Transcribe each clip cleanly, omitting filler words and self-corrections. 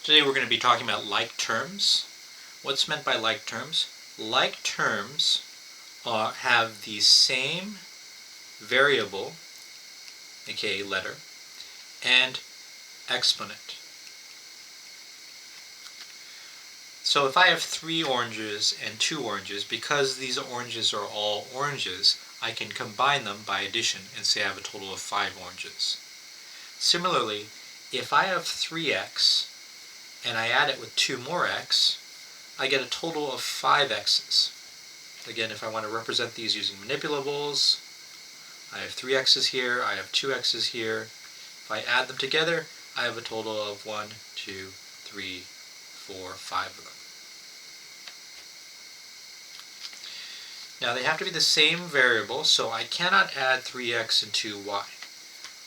Today we're going to be talking about like terms. What's meant by like terms? Like terms have the same variable, aka letter, and exponent. So if I have 3 oranges and 2 oranges, because these oranges are all oranges, I can combine them by addition and say I have a total of 5 oranges. Similarly, if I have 3x and I add it with 2 more x, I get a total of 5 x's. Again, if I want to represent these using manipulables, I have 3 x's here, I have 2 x's here. If I add them together, I have a total of 1, 2, 3, 4, 5 of them. Now they have to be the same variable, so I cannot add 3x and 2y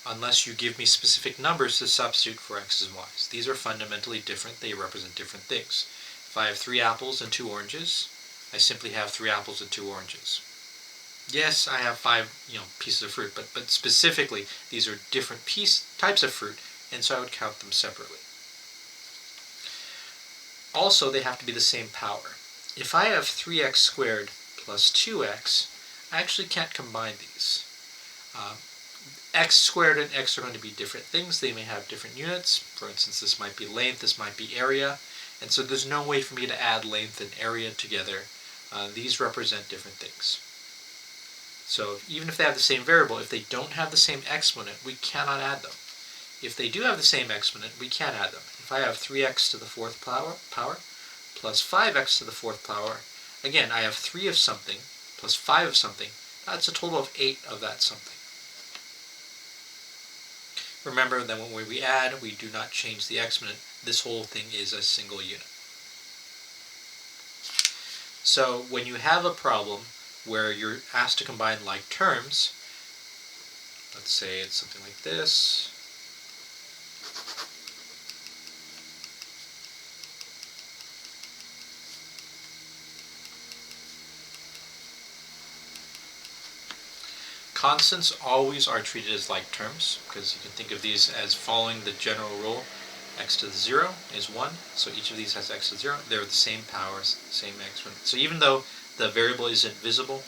unless you give me specific numbers to substitute for x's and y's. These are fundamentally different. They represent different things. If I have 3 apples and 2 oranges, I simply have 3 apples and 2 oranges. Yes, I have 5 pieces of fruit, but specifically these are different types of fruit, and so I would count them separately. Also, they have to be the same power. If I have 3x squared plus 2x, I actually can't combine these. X squared and x are going to be different things. They may have different units. For instance, this might be length, this might be area, and so there's no way for me to add length and area together. These represent different things. So even if they have the same variable, if they don't have the same exponent, we cannot add them. If they do have the same exponent, we can add them. If I have 3x to the 4th power plus 5x to the 4th power, again, I have 3 of something plus 5 of something. That's a total of 8 of that something. Remember that when we add, we do not change the exponent. This whole thing is a single unit. So when you have a problem where you're asked to combine like terms, let's say it's something like this. Constants always are treated as like terms because you can think of these as following the general rule. X to the 0 is 1, so each of these has x to the 0. They're the same powers, same exponent. So even though the variable isn't visible,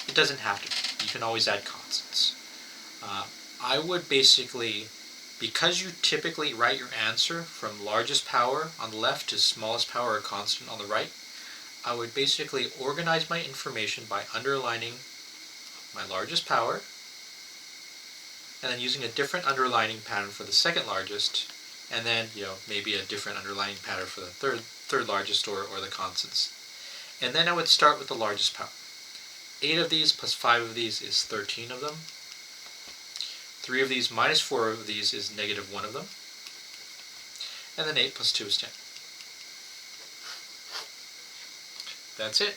it doesn't have to be. You can always add constants. I would basically, because you typically write your answer from largest power on the left to smallest power or constant on the right, I would basically organize my information by underlining my largest power, and then using a different underlining pattern for the second largest, and then maybe a different underlining pattern for the third largest or the constants. And then I would start with the largest power. 8 of these plus 5 of these is 13 of them. 3 of these minus 4 of these is negative 1 of them. And then 8 plus 2 is 10. That's it.